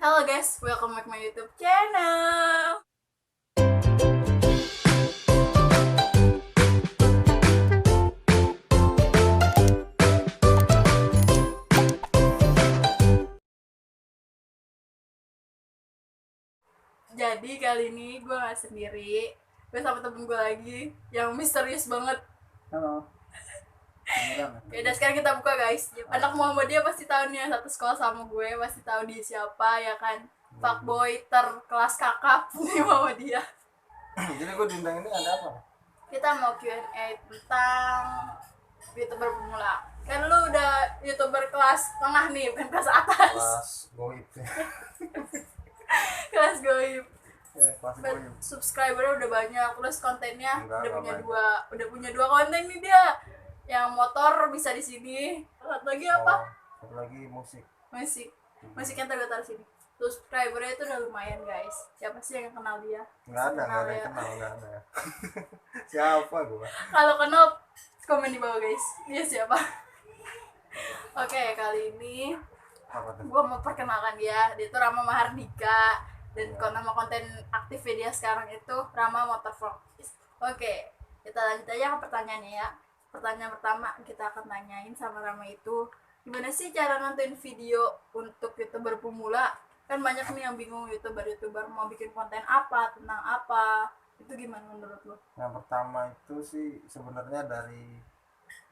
Halo guys, welcome back my YouTube channel. Jadi kali ini gue gak sendiri, gue sama temen gue lagi yang misterius banget. Halo. Oke, dan sekarang kita buka guys. Anak Muhammadiyah pasti tahu nih, yang satu sekolah sama gue pasti tahu dia siapa ya kan. Fuckboy terkelas kakap di Muhammadiyah. Jadi gue diundang ini ada apa? Kita mau Q&A tentang YouTuber pemula. Kan lu udah YouTuber kelas tengah nih, bukan kelas atas. Kelas goib ya. Kelas goib. Ya, kelas goib. Subscribernya udah banyak, terus kontennya Enggak udah punya dua konten nih dia. Yang motor bisa di sini. Satu lagi apa? Satu lagi musik. Musiknya ntar gue taruh sini. Subscribernya itu udah lumayan guys. Siapa sih yang kenal dia? Nggak ada yang kenal, nggak ada. Siapa gue? Kalau kenal komen di bawah guys. Dia siapa? Oke, kali ini Apa tuh? gue mau perkenalkan dia. Dia itu Rama Mahardika. Dan nama konten aktifnya dia sekarang itu Rama Motovlog. Oke, kita lanjut aja ke pertanyaannya ya. Pertanyaan pertama kita akan tanyain sama Rama itu, gimana sih cara nonton video untuk YouTuber pemula? Kan banyak nih yang bingung YouTuber mau bikin konten apa, tentang apa. Itu gimana menurut lo? Yang pertama itu sih sebenarnya dari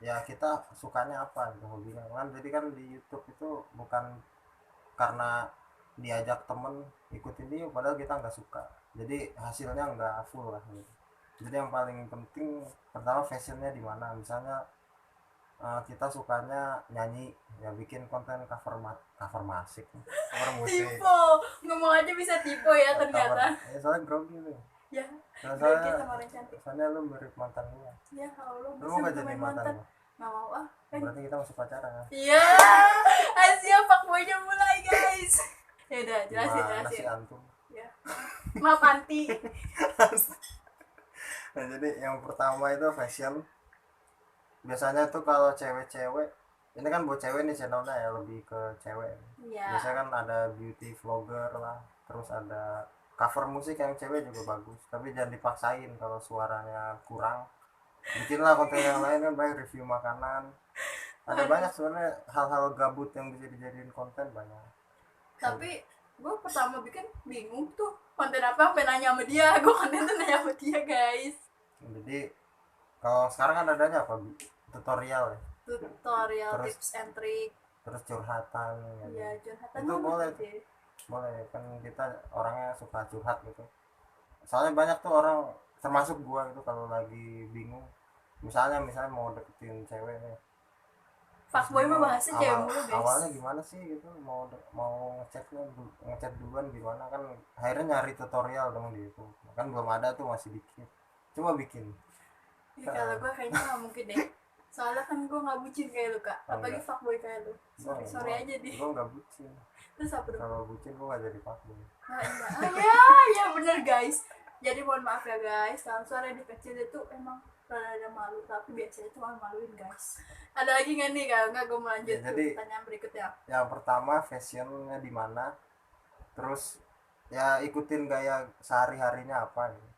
ya kita sukanya apa gitu, hobinya kan. Jadi kan di YouTube itu bukan karena diajak temen ikutin dia padahal kita nggak suka, jadi hasilnya nggak full lah gitu. Jadi yang paling penting pertama fashionnya di mana, misalnya kita sukanya nyanyi ya bikin konten cover musik, cover musik. Tipe, ngomong aja bisa tipe ya ternyata. Ya soalnya grogi tuh Ya, soalnya sama orang cantik. soalnya lu mirip mantan gua. Ya Allah, Lu mau nggak jadi mantan gua? Nggak mau ah. Berarti kita masih pacaran. Iya, Asia fuckboynya mulai guys. Ya udah, jelasin. Gimana sih antum? Ya. Maaf anti. Nah, jadi yang pertama itu fashion. Biasanya tuh kalau cewek-cewek, ini kan buat cewek nih channelnya ya, lebih ke cewek. Iya. Biasanya kan ada beauty vlogger lah, terus ada cover musik yang cewek juga bagus, tapi jangan dipaksain kalau suaranya kurang. Bikinlah konten yang lain kan, baik review makanan. Ada banyak sebenarnya hal-hal gabut yang bisa dijadiin konten banyak. Tapi gue pertama bikin bingung tuh konten apa, sampai nanya sama dia. Gue konten tuh nanya sama dia guys. Jadi kalau sekarang kan adanya apa, tutorial ya, Tutorial, terus tips and trick. terus curhatan ya, Iya, curhatan itu boleh deh. boleh kan, kita orangnya suka curhat gitu. Soalnya banyak tuh orang, termasuk gua gitu, kalau lagi bingung, misalnya mau deketin cewek nih, Fuckboy mah bahasnya cewek mulu guys. awalnya gimana sih gitu, mau ngechat duluan gimana, kan akhirnya nyari tutorial dong di YouTube. Kan belum ada tuh, masih dikit, coba bikin. Ya, kalau gue kayaknya gak mungkin deh. Soalnya kan gue gak bucin kayak lu kak. Apalagi fuckboy kayak lu. Sorry aja deh. Gua nggak bucin. Terus apa dong? Kalau bucin gua nggak jadi fuckboy. Ya bener guys. Jadi mohon maaf ya guys, kalau suara di kecil itu emang rada malu, tapi biasanya cuma maluin guys. Ada lagi nggak nih? Kalau nggak gue mau lanjut Ya, jadi ke pertanyaan berikutnya. yang pertama fashionnya di mana, terus ya ikutin gaya sehari harinya apa gitu.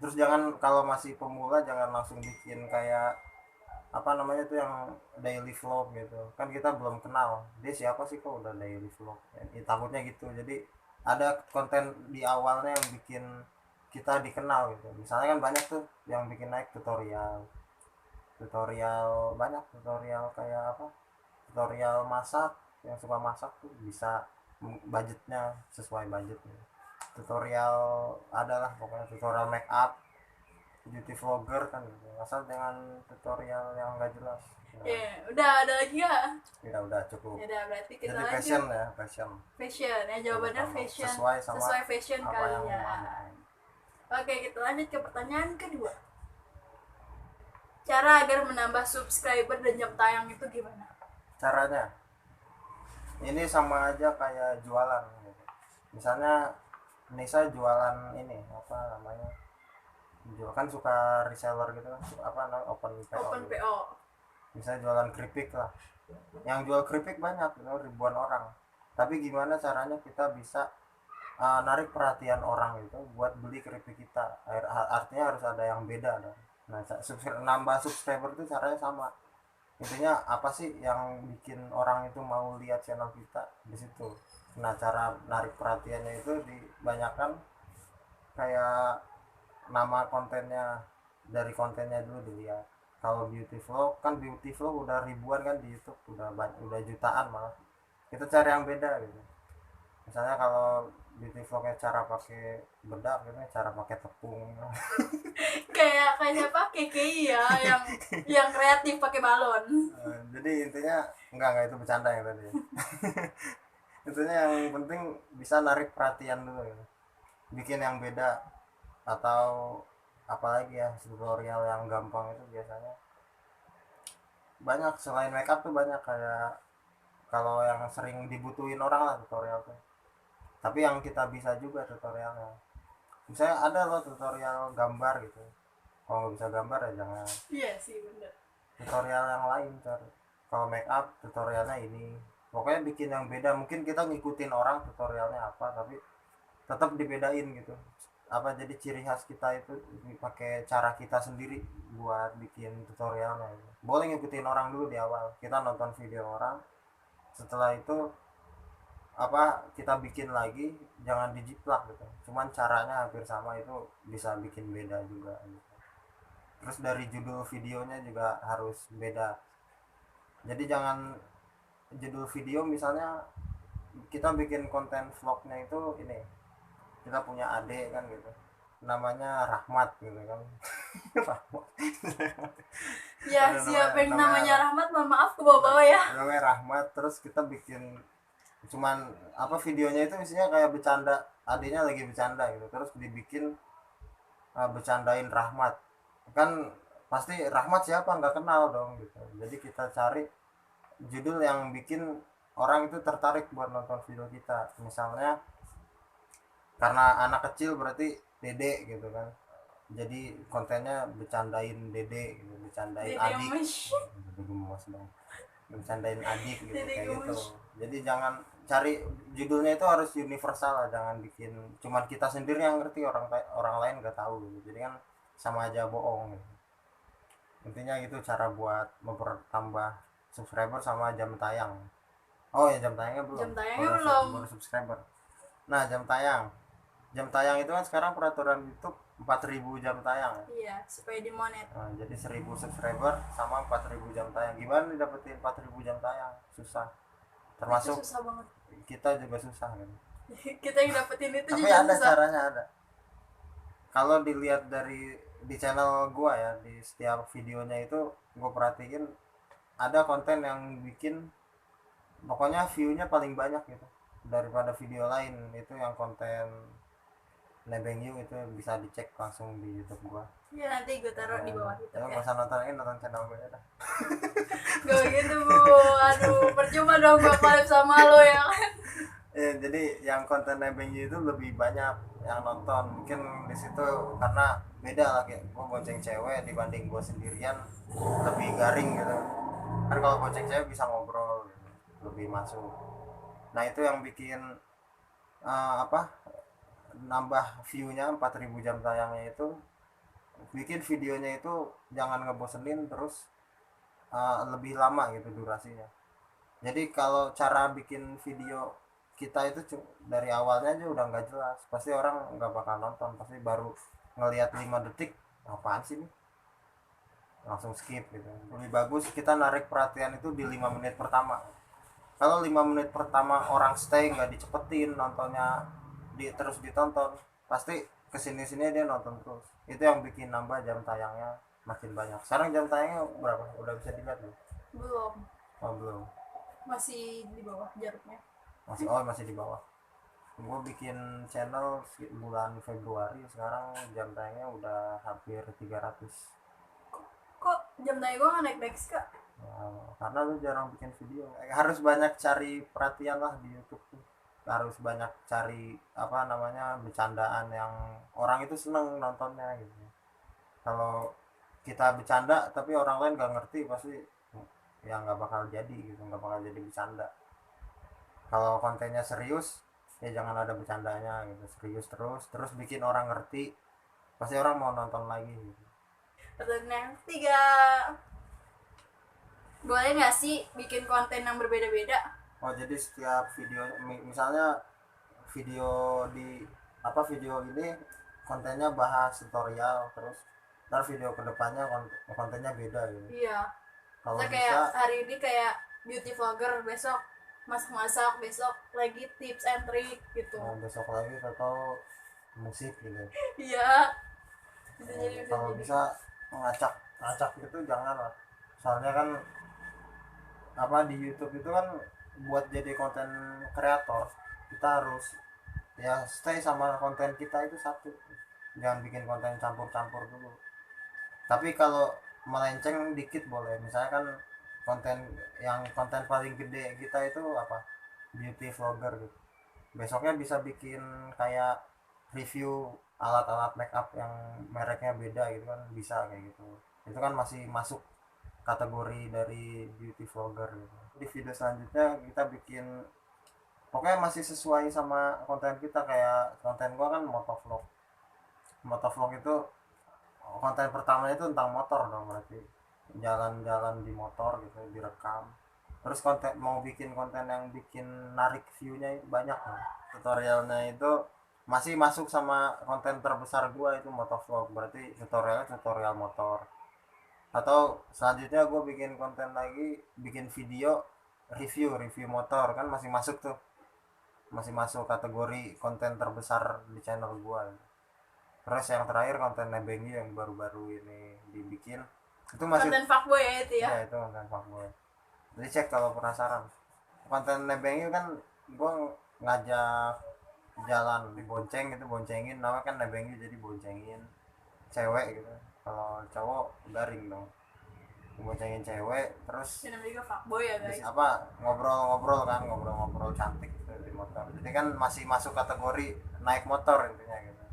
Terus jangan, kalau masih pemula jangan langsung bikin kayak apa namanya tuh, yang daily vlog gitu kan, kita belum kenal dia siapa sih kok udah daily vlog ya, takutnya gitu. Jadi ada konten di awalnya yang bikin kita dikenal gitu. Misalnya kan banyak tuh yang bikin naik tutorial banyak, tutorial kayak apa, tutorial masak, yang suka masak tuh bisa, budgetnya sesuai budgetnya. Tutorial adalah pokoknya tutorial make up, beauty vlogger kan gitu. Asal dengan tutorial yang nggak jelas Ya, udah ada lagi nggak? ya udah cukup. Ya udah, berarti kita Jadi lanjut. passion ya, passion Ya jawabannya fashion. sesuai Fashion apa yang kalinya. mau. Oke, kita lanjut ke pertanyaan kedua. Cara agar menambah subscriber dan jam tayang itu gimana? Caranya ini sama aja kayak jualan gitu. Misalnya Nisa jualan ini apa namanya, jual kan suka reseller gitu kan, apa namanya, open PO gitu. Misalnya jualan keripik lah, yang jual keripik banyak gitu, ribuan orang, tapi gimana caranya kita bisa narik perhatian orang itu buat beli keripik kita. Artinya harus ada yang beda dong. Nah, nambah subscriber itu caranya sama. Intinya apa sih yang bikin orang itu mau lihat channel kita di situ. Nah, cara narik perhatiannya itu dibanyakan kayak nama kontennya, dari kontennya dulu dilihat. Kalau beauty vlog kan, beauty vlog udah ribuan kan di YouTube, udah jutaan malah. Kita cari yang beda gitu. Misalnya kalau beauty vlognya cara pakai bedak gitu, cara pakai tepung. Kayak siapa, KKI ya, yang kreatif pakai balon. Jadi intinya enggak itu bercanda yang tadi. Intinya yang penting bisa narik perhatian dulu gitu. Bikin yang beda, atau apalagi ya, tutorial yang gampang itu biasanya banyak. Selain makeup tuh banyak, kayak kalau yang sering dibutuhin orang lah tutorial tuh, tapi yang kita bisa juga tutorialnya. Misalnya ada loh tutorial gambar gitu, kalau nggak bisa gambar ya jangan. Iya sih, bener. Tutorial yang lain cari. Kalau make up tutorialnya ini, pokoknya bikin yang beda. Mungkin kita ngikutin orang tutorialnya apa, tapi tetap dibedain gitu. Apa, jadi ciri khas kita itu pakai cara kita sendiri buat bikin tutorialnya gitu. Boleh ngikutin orang dulu di awal, kita nonton video orang, setelah itu apa, kita bikin lagi, jangan dijiplak gitu, cuman caranya hampir sama, itu bisa bikin beda juga gitu. Terus dari judul videonya juga harus beda. Jadi jangan judul video, misalnya kita bikin konten vlognya itu ini, kita punya adik kan gitu, namanya Rahmat gitu kan. Rahmat. Ya, Ada siapa yang namanya namanya Rahmat, mohon maaf ke bawah-bawah ya. namanya Rahmat. Terus kita bikin cuman apa, videonya itu isinya kayak bercanda, adiknya lagi bercanda gitu, terus dibikin bercandain Rahmat. Kan pasti Rahmat siapa, nggak kenal dong gitu. Jadi kita cari judul yang bikin orang itu tertarik buat nonton video kita. Misalnya karena anak kecil berarti Dede gitu kan, jadi kontennya bercandain Dede gitu, bercandain Dede adik. gemes. Dede gemes dong, bercandain adik gitu, Dede kayak gitu. gemes. Jadi jangan cari judulnya itu harus universal lah, jangan bikin cuman kita sendiri yang ngerti, orang orang lain nggak tahu gitu. Jadi kan sama aja bohong gitu. Intinya itu cara buat mempertambah subscriber sama jam tayang. Oh ya, jam tayangnya belum. Jam tayangnya belum. Baru subscriber. Nah, jam tayang itu kan sekarang peraturan YouTube 4.000 jam tayang. Iya, supaya dimonet. Nah, jadi 1.000 subscriber sama 4.000 jam tayang. Gimana nih dapetin 4.000 jam tayang? Susah. Termasuk Itu susah banget. kita juga susah kan. Kita yang dapetin itu Tapi juga ada susah. caranya, ada. Kalau dilihat di channel gua ya, di setiap videonya itu gua perhatiin ada konten yang bikin pokoknya view-nya paling banyak gitu daripada video lain. Itu yang konten Nebeng You, itu bisa dicek langsung di YouTube gua. Iya, nanti gue taruh di bawah YouTube Ya, ya. nggak usah nonton channel gue ya dah. Gak gitu, Bu. Aduh, percuma dong gue collab sama lo ya kan. Jadi yang konten Nebeng You itu lebih banyak yang nonton. Mungkin di situ karena beda lah, kayak gue bonceng cewek dibanding gue sendirian, lebih garing gitu. Kan kalau bonceng cewek bisa ngobrol gitu, lebih masuk. Nah, itu yang bikin apa, nambah view-nya 4.000 jam tayangnya itu, bikin videonya itu jangan ngebosenin, terus lebih lama gitu durasinya. Jadi kalau cara bikin video kita itu dari awalnya aja udah nggak jelas, pasti orang nggak bakal nonton, pasti baru ngelihat 5 detik apaan sih nih, langsung skip gitu. Lebih bagus kita narik perhatian itu di 5 menit pertama. Kalau 5 menit pertama orang stay, nggak dicepetin nontonnya, terus ditonton, pasti kesini sini dia nonton terus. Itu yang bikin nambah jam tayangnya makin banyak. Sekarang jam tayangnya berapa, udah bisa dilihat belum? Belum. Oh belum, Masih di bawah jarumnya. masih di bawah. Gue bikin channel bulan Februari, sekarang jam tayangnya udah hampir 300. Kok jam tayang gue gak naik-naik sih, Kak? Karena lu jarang bikin video. Harus banyak cari perhatian lah di YouTube tuh. Harus banyak cari apa namanya, bercandaan yang orang itu seneng nontonnya gitu. Kalau kita bercanda tapi orang lain gak ngerti, pasti ya nggak bakal jadi gitu, nggak bakal jadi bercanda. Kalau kontennya serius ya jangan ada bercandanya gitu, serius terus bikin orang ngerti, pasti orang mau nonton lagi gitu. Pertanyaan yang ketiga, boleh nggak sih bikin konten yang berbeda-beda? Oh jadi setiap video misalnya video di video ini kontennya bahas tutorial, terus ntar video kedepannya kontennya beda gitu. Iya. Kalau Kita kayak bisa hari ini kayak beauty vlogger, besok masak-masak, besok lagi tips and trick gitu. besok lagi atau musik gitu. Iya, bisa jadi bisa Kalau jadi. bisa ngacak gitu jangan lah, soalnya kan di YouTube itu kan buat jadi konten kreator kita harus ya stay sama konten kita itu satu, jangan bikin konten campur-campur dulu. Tapi kalau melenceng dikit boleh, misalnya kan konten paling gede kita itu beauty vlogger gitu, besoknya bisa bikin kayak review alat-alat make up yang mereknya beda gitu kan, bisa kayak gitu. Itu kan masih masuk kategori dari beauty vlogger gitu. Di video selanjutnya kita bikin pokoknya masih sesuai sama konten kita, kayak konten gua kan motovlog itu konten pertamanya itu tentang motor dong, berarti jalan-jalan di motor gitu direkam. Terus mau bikin konten yang bikin narik viewnya banyak lah. Tutorialnya itu masih masuk sama konten terbesar gua itu motovlog, berarti tutorial motor. Atau selanjutnya gue bikin konten lagi, bikin video review motor, kan masih masuk tuh, masih masuk kategori konten terbesar di channel gue. Terus yang terakhir konten nebengi yang baru-baru ini dibikin, itu masih Konten fuckboy ya itu ya. ya itu konten fuckboy. Jadi cek kalau penasaran. Konten nebengi kan gue ngajak jalan dibonceng gitu, boncengin, namanya kan nebengi jadi boncengin cewek gitu. Kalau cowok garing dong, boncengin cewek terus Ini namanya juga fuckboy ya guys. ngobrol-ngobrol kan, ngobrol-ngobrol cantik gitu di motor. Jadi kan masih masuk kategori naik motor intinya gitu.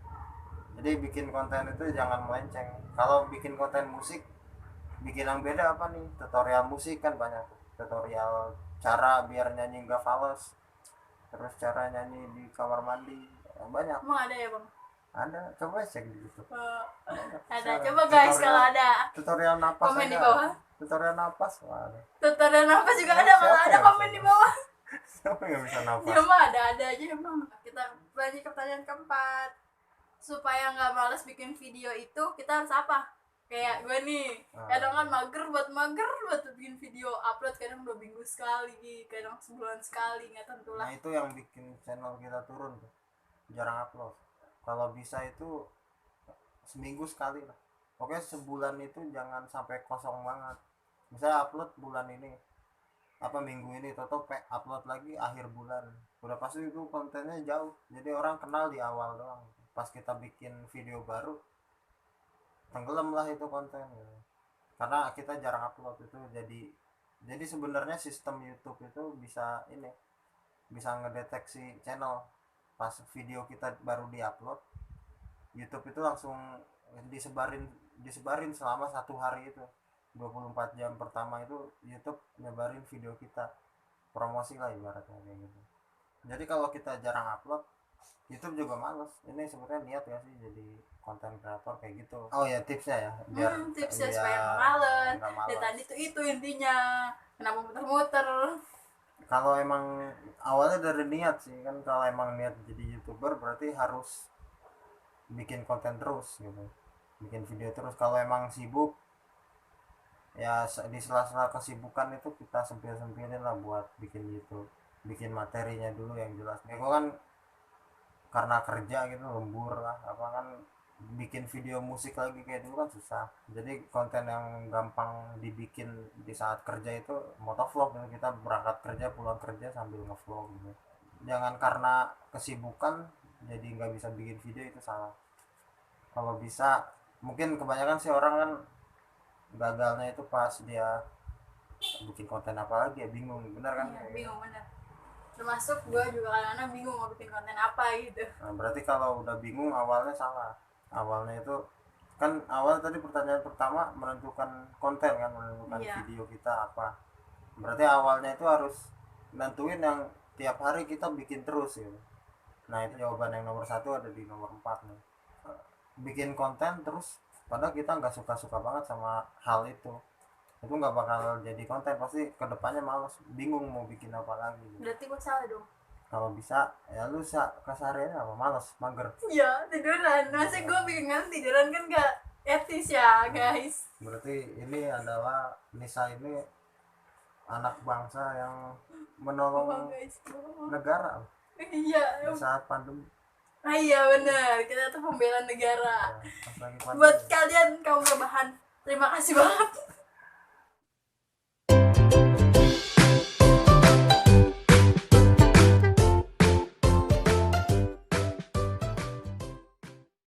Jadi bikin konten itu jangan melenceng. Kalau bikin konten musik, bikin yang beda apa nih, tutorial musik kan banyak, tutorial cara biar nyanyi nggak fals, terus cara nyanyi di kamar mandi, banyak. Emang ada ya bang? Ada, coba cek di YouTube. Ada, coba guys kalau ada tutorial napas komen aja. di bawah. Tutorial napas ada. Tutorial napas juga ada, kalau ada komen di bawah. Siapa yang bisa napas? Ya mah ada aja emang. Kita lanjut ke pertanyaan keempat. Supaya nggak males bikin video itu kita harus apa? Kayak gue nih, kadang kan mager buat bikin video, upload kadang 2 minggu sekali, kadang sebulan sekali, nggak tentu lah. Nah itu yang bikin channel kita turun tuh, jarang upload. Kalau bisa itu seminggu sekali lah, pokoknya sebulan itu jangan sampai kosong banget. Misalnya upload bulan ini minggu ini, toto upload lagi akhir bulan, udah pasti itu kontennya jauh, jadi orang kenal di awal doang, pas kita bikin video baru tenggelam lah itu konten gitu. Karena kita jarang upload itu, jadi sebenarnya sistem YouTube itu bisa ngedeteksi channel pas video kita baru diupload. YouTube itu langsung disebarin selama 1 hari itu, 24 jam pertama itu YouTube nyebarin video kita, promosi lah ibaratnya kayak gitu. Jadi kalau kita jarang upload, YouTube juga males. Ini sebenarnya niat ya sih jadi konten kreator kayak gitu. Oh ya tipsnya ya, biar tipsnya supaya nggak males. Dan tadi tuh itu intinya, kenapa muter-muter. Kalau emang awalnya dari niat sih kan, kalau emang niat jadi YouTuber berarti harus bikin konten terus gitu, bikin video terus. Kalau emang sibuk ya di sela-sela kesibukan itu kita sempil-sempilin lah buat bikin YouTube, bikin materinya dulu yang jelas. Gue kan karena kerja gitu lembur lah, kan bikin video musik lagi kayak dulu kan susah. Jadi konten yang gampang dibikin di saat kerja itu motovlog gitu. Kita berangkat kerja, pulang kerja sambil ngevlog gitu. Jangan karena kesibukan jadi nggak bisa bikin video, itu salah. Kalau bisa, mungkin kebanyakan sih orang kan gagalnya itu pas dia bikin konten apa lagi ya, bingung, bener kan? Ya, bingung bener. Termasuk gue juga kadang-kadang bingung mau bikin konten apa gitu. Nah, berarti kalau udah bingung awalnya salah. Awalnya itu kan tadi pertanyaan pertama menentukan konten kan, menentukan video kita apa. Berarti awalnya itu harus nentuin yang tiap hari kita bikin terus gitu. Nah itu jawaban yang nomor satu ada di nomor 4 nih. Bikin konten terus padahal kita nggak suka-suka banget sama hal itu nggak bakal jadi konten, pasti kedepannya males, bingung mau bikin apa lagi gitu. Berarti gue salah dong. Kalau bisa ya lu kesehariannya apa, males, mager. Iya, tiduran. Masa gue bikin kan tiduran kan gak etis ya guys. Berarti ini adalah Nisa ini anak bangsa yang menolong Guys, negara iya. di saat pandemi. Iya benar, kita tuh pembela negara. Ya, pas lagi pandemi. Buat kalian kaum rebahan, terima kasih banget.